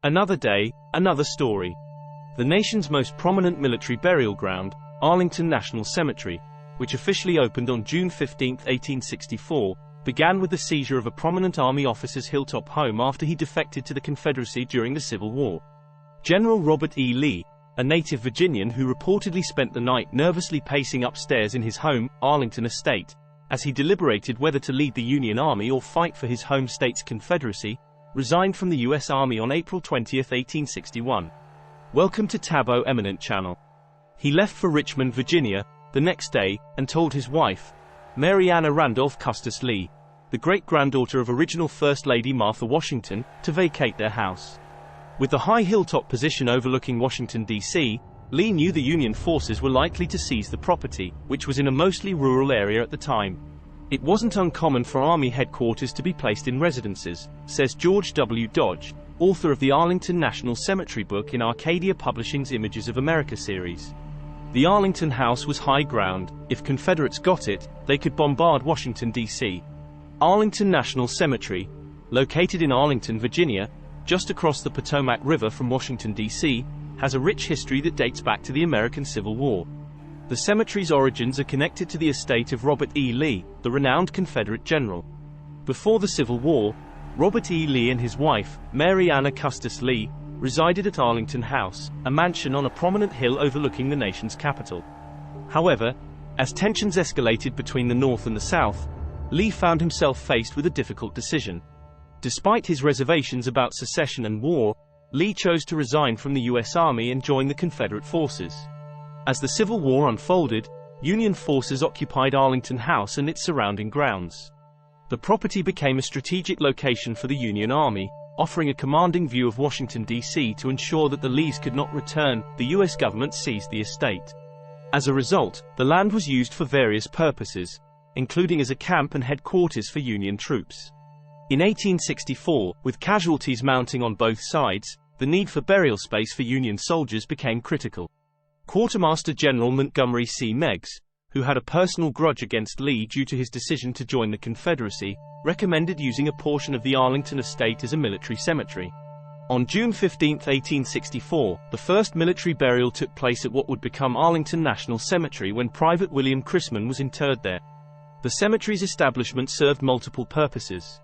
Another day, another story. The nation's most prominent military burial ground, Arlington National Cemetery, which officially opened on June 15, 1864, began with the seizure of a prominent Army officer's hilltop home after he defected to the Confederacy during the Civil War. General Robert E. Lee, a native Virginian who reportedly spent the night nervously pacing upstairs in his home, Arlington estate, as he deliberated whether to lead the Union Army or fight for his home state's Confederacy, resigned from the U.S. Army on April 20, 1861. Welcome to Tabo Eminent Channel. He left for Richmond, Virginia, the next day, and told his wife, Mary Anna Custis Lee, the great-granddaughter of original First Lady Martha Washington, to vacate their house. With the high hilltop position overlooking Washington, D.C., Lee knew the Union forces were likely to seize the property, which was in a mostly rural area at the time. It wasn't uncommon for Army headquarters to be placed in residences, says George W. Dodge, author of the Arlington National Cemetery book in Arcadia Publishing's Images of America series. The Arlington House was high ground. If Confederates got it, they could bombard Washington, D.C. Arlington National Cemetery, located in Arlington, Virginia, just across the Potomac River from Washington, D.C., has a rich history that dates back to the American Civil War. The cemetery's origins are connected to the estate of Robert E. Lee, the renowned Confederate general. Before the Civil War, Robert E. Lee and his wife, Mary Anna Custis Lee, resided at Arlington House, a mansion on a prominent hill overlooking the nation's capital. However, as tensions escalated between the North and the South, Lee found himself faced with a difficult decision. Despite his reservations about secession and war, Lee chose to resign from the U.S. Army and join the Confederate forces. As the Civil War unfolded, Union forces occupied Arlington House and its surrounding grounds. The property became a strategic location for the Union Army, offering a commanding view of Washington, D.C. to ensure that the Lees could not return. The U.S. government seized the estate. As a result, the land was used for various purposes, including as a camp and headquarters for Union troops. In 1864, with casualties mounting on both sides, the need for burial space for Union soldiers became critical. Quartermaster General Montgomery C. Meigs, who had a personal grudge against Lee due to his decision to join the Confederacy, recommended using a portion of the Arlington estate as a military cemetery. On June 15, 1864, the first military burial took place at what would become Arlington National Cemetery when Private William Chrisman was interred there. The cemetery's establishment served multiple purposes.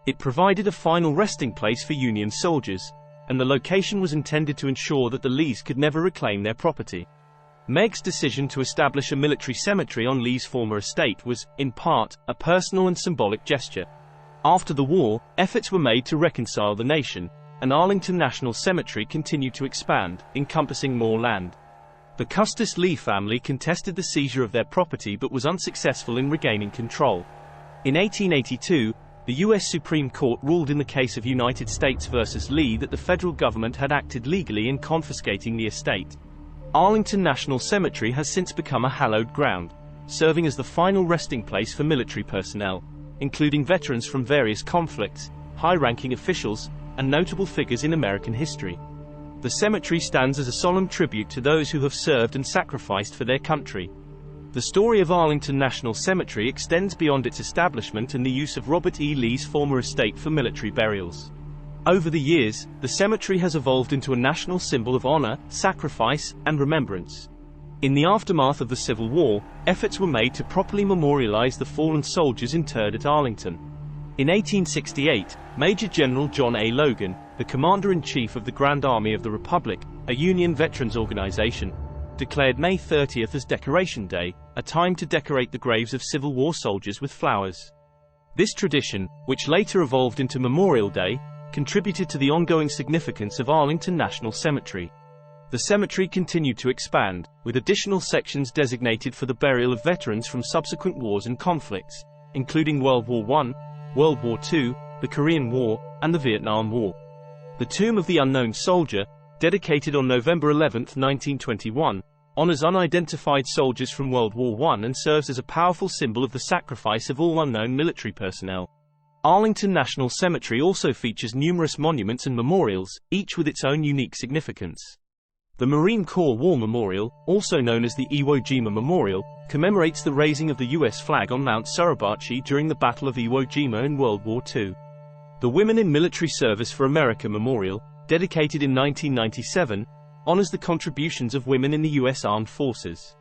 It provided a final resting place for Union soldiers, and the location was intended to ensure that the Lees could never reclaim their property. Meigs' decision to establish a military cemetery on Lee's former estate was, in part, a personal and symbolic gesture. After the war, efforts were made to reconcile the nation, and Arlington National Cemetery continued to expand, encompassing more land. The Custis Lee family contested the seizure of their property but was unsuccessful in regaining control. In 1882, the U.S. Supreme Court ruled in the case of United States v. Lee that the federal government had acted legally in confiscating the estate. Arlington National Cemetery has since become a hallowed ground, serving as the final resting place for military personnel, including veterans from various conflicts, high-ranking officials, and notable figures in American history. The cemetery stands as a solemn tribute to those who have served and sacrificed for their country. The story of Arlington National Cemetery extends beyond its establishment and the use of Robert E. Lee's former estate for military burials. Over the years, the cemetery has evolved into a national symbol of honor, sacrifice, and remembrance. In the aftermath of the Civil War, efforts were made to properly memorialize the fallen soldiers interred at Arlington. In 1868, Major General John A. Logan, the Commander-in-Chief of the Grand Army of the Republic, a Union veterans organization, declared May 30th as Decoration Day, a time to decorate the graves of Civil War soldiers with flowers. This tradition, which later evolved into Memorial Day, contributed to the ongoing significance of Arlington National Cemetery. The cemetery continued to expand, with additional sections designated for the burial of veterans from subsequent wars and conflicts, including World War I, World War II, the Korean War, and the Vietnam War. The Tomb of the Unknown Soldier, dedicated on November 11, 1921, honors unidentified soldiers from World War I and serves as a powerful symbol of the sacrifice of all unknown military personnel. Arlington National Cemetery also features numerous monuments and memorials, each with its own unique significance. The Marine Corps War Memorial, also known as the Iwo Jima Memorial, commemorates the raising of the U.S. flag on Mount Suribachi during the Battle of Iwo Jima in World War II. The Women in Military Service for America Memorial, dedicated in 1997, honors the contributions of women in the U.S. Armed Forces.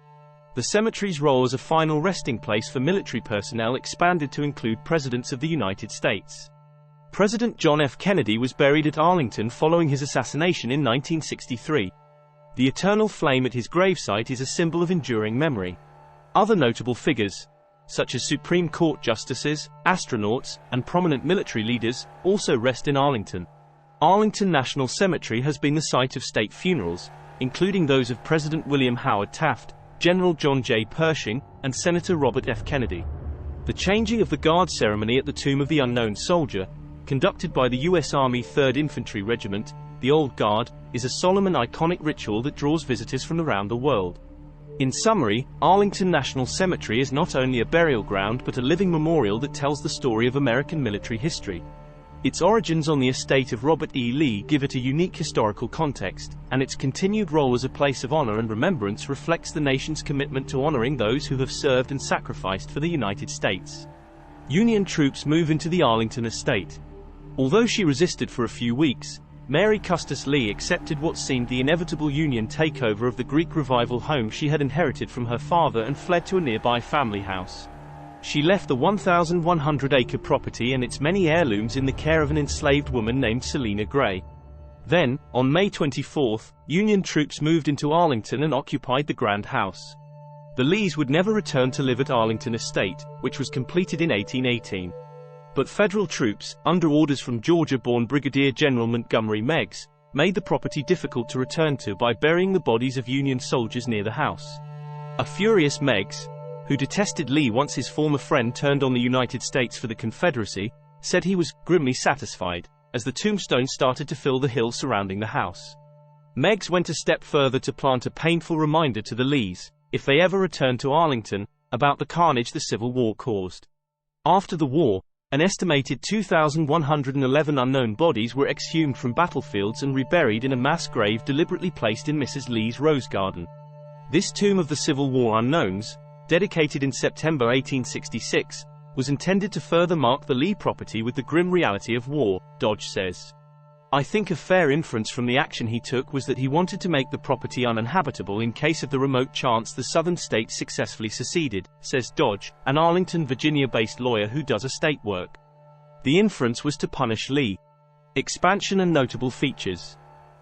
The cemetery's role as a final resting place for military personnel expanded to include presidents of the United States. President John F. Kennedy was buried at Arlington following his assassination in 1963. The eternal flame at his gravesite is a symbol of enduring memory. Other notable figures, such as Supreme Court justices, astronauts, and prominent military leaders, also rest in Arlington. Arlington National Cemetery has been the site of state funerals, including those of President William Howard Taft, General John J. Pershing, and Senator Robert F. Kennedy. The changing of the guard ceremony at the Tomb of the Unknown Soldier, conducted by the U.S. Army 3rd Infantry Regiment, the Old Guard, is a solemn and iconic ritual that draws visitors from around the world. In summary, Arlington National Cemetery is not only a burial ground but a living memorial that tells the story of American military history. Its origins on the estate of Robert E. Lee give it a unique historical context, and its continued role as a place of honor and remembrance reflects the nation's commitment to honoring those who have served and sacrificed for the United States. Union troops move into the Arlington estate. Although she resisted for a few weeks, Anna Custis Lee accepted what seemed the inevitable Union takeover of the Greek Revival home she had inherited from her father and fled to a nearby family house. She left the 1,100-acre property and its many heirlooms in the care of an enslaved woman named Selina Gray. Then, on May 24, Union troops moved into Arlington and occupied the Grand House. The Lees would never return to live at Arlington Estate, which was completed in 1818. But federal troops, under orders from Georgia-born Brigadier General Montgomery Meigs, made the property difficult to return to by burying the bodies of Union soldiers near the house. A furious Meigs, who detested Lee once his former friend turned on the United States for the Confederacy, said he was grimly satisfied, as the tombstones started to fill the hill surrounding the house. Meigs went a step further to plant a painful reminder to the Lees, if they ever returned to Arlington, about the carnage the Civil War caused. After the war, an estimated 2,111 unknown bodies were exhumed from battlefields and reburied in a mass grave deliberately placed in Mrs. Lee's rose garden. This tomb of the Civil War unknowns, dedicated in September 1866, was intended to further mark the Lee property with the grim reality of war, Dodge says. I think a fair inference from the action he took was that he wanted to make the property uninhabitable in case of the remote chance the southern states successfully seceded, says Dodge, an Arlington, Virginia-based lawyer who does estate work. The inference was to punish Lee. Expansion and notable features.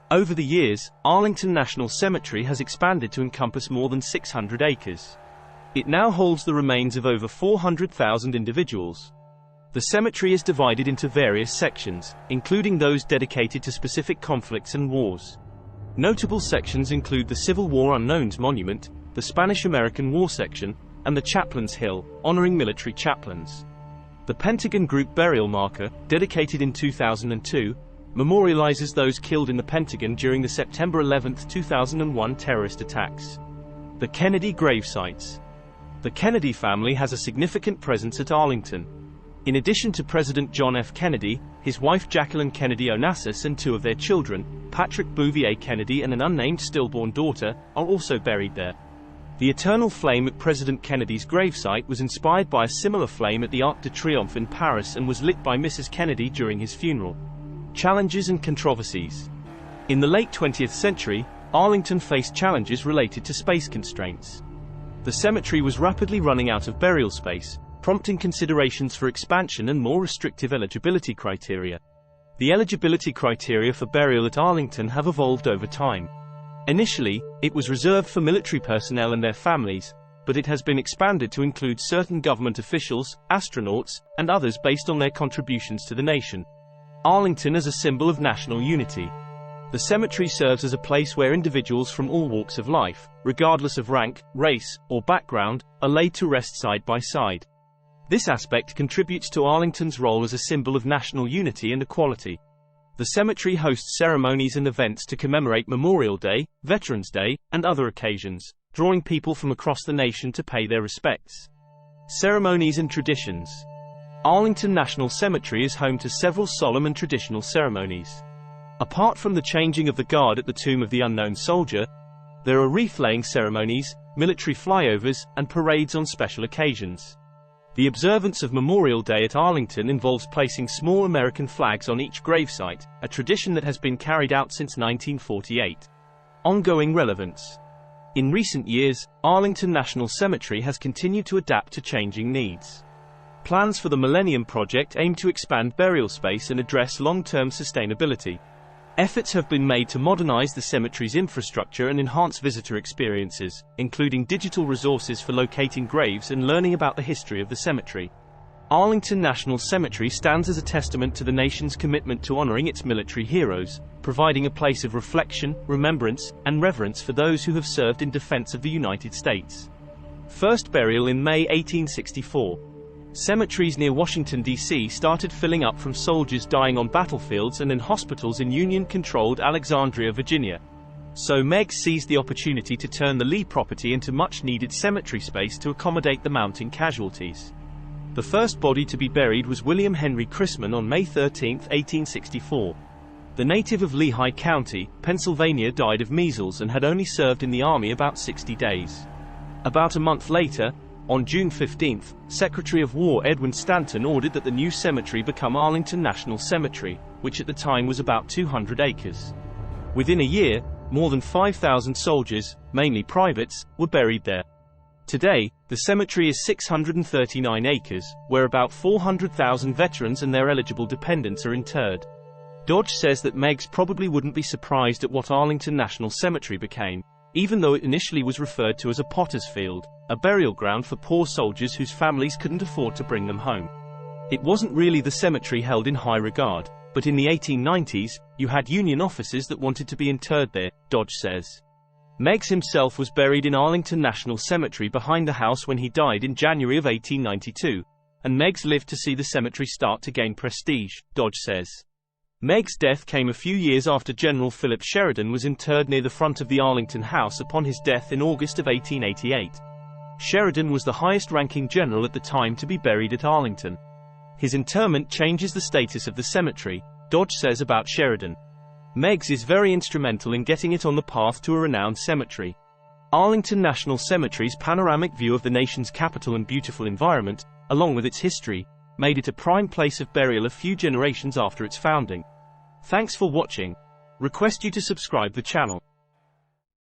Over the years, Arlington National Cemetery has expanded to encompass more than 600 acres. It now holds the remains of over 400,000 individuals. The cemetery is divided into various sections, including those dedicated to specific conflicts and wars. Notable sections include the Civil War Unknowns Monument, the Spanish-American War section, and the Chaplains Hill, honoring military chaplains. The Pentagon Group Burial Marker, dedicated in 2002, memorializes those killed in the Pentagon during the September 11, 2001 terrorist attacks. The Kennedy Gravesites. The Kennedy family has a significant presence at Arlington. In addition to President John F. Kennedy, his wife Jacqueline Kennedy Onassis and two of their children, Patrick Bouvier Kennedy and an unnamed stillborn daughter, are also buried there. The eternal flame at President Kennedy's gravesite was inspired by a similar flame at the Arc de Triomphe in Paris and was lit by Mrs. Kennedy during his funeral. Challenges and controversies. In the late 20th century, Arlington faced challenges related to space constraints. The cemetery was rapidly running out of burial space, prompting considerations for expansion and more restrictive eligibility criteria. The eligibility criteria for burial at Arlington have evolved over time. Initially, it was reserved for military personnel and their families, but it has been expanded to include certain government officials, astronauts, and others based on their contributions to the nation. Arlington as a symbol of national unity. The cemetery serves as a place where individuals from all walks of life, regardless of rank, race, or background, are laid to rest side by side. This aspect contributes to Arlington's role as a symbol of national unity and equality. The cemetery hosts ceremonies and events to commemorate Memorial Day, Veterans Day, and other occasions, drawing people from across the nation to pay their respects. Ceremonies and traditions. Arlington National Cemetery is home to several solemn and traditional ceremonies. Apart from the changing of the guard at the Tomb of the Unknown Soldier, there are wreath-laying ceremonies, military flyovers, and parades on special occasions. The observance of Memorial Day at Arlington involves placing small American flags on each gravesite, a tradition that has been carried out since 1948. Ongoing relevance. In recent years, Arlington National Cemetery has continued to adapt to changing needs. Plans for the Millennium Project aim to expand burial space and address long-term sustainability. Efforts have been made to modernize the cemetery's infrastructure and enhance visitor experiences, including digital resources for locating graves and learning about the history of the cemetery. Arlington National Cemetery stands as a testament to the nation's commitment to honoring its military heroes, providing a place of reflection, remembrance, and reverence for those who have served in defense of the United States. First burial in May 1864. Cemeteries near Washington, D.C. started filling up from soldiers dying on battlefields and in hospitals in Union-controlled Alexandria, Virginia. So Meigs seized the opportunity to turn the Lee property into much-needed cemetery space to accommodate the mounting casualties. The first body to be buried was William Henry Chrisman on May 13, 1864. The native of Lehigh County, Pennsylvania, died of measles and had only served in the Army about 60 days. About a month later, on June 15, Secretary of War Edwin Stanton ordered that the new cemetery become Arlington National Cemetery, which at the time was about 200 acres. Within a year, more than 5,000 soldiers, mainly privates, were buried there. Today, the cemetery is 639 acres, where about 400,000 veterans and their eligible dependents are interred. Dodge says that Meigs probably wouldn't be surprised at what Arlington National Cemetery became, even though it initially was referred to as a potter's field, a burial ground for poor soldiers whose families couldn't afford to bring them home. It wasn't really the cemetery held in high regard, but in the 1890s, you had Union officers that wanted to be interred there, Dodge says. Meigs himself was buried in Arlington National Cemetery behind the house when he died in January of 1892, and Meigs lived to see the cemetery start to gain prestige, Dodge says. Meigs' death came a few years after General Philip Sheridan was interred near the front of the Arlington House upon his death in August of 1888. Sheridan was the highest-ranking general at the time to be buried at Arlington. His interment changes the status of the cemetery, Dodge says about Sheridan. Meigs is very instrumental in getting it on the path to a renowned cemetery. Arlington National Cemetery's panoramic view of the nation's capital and beautiful environment, along with its history, made it a prime place of burial a few generations after its founding. Thanks for watching. Request you to subscribe the channel.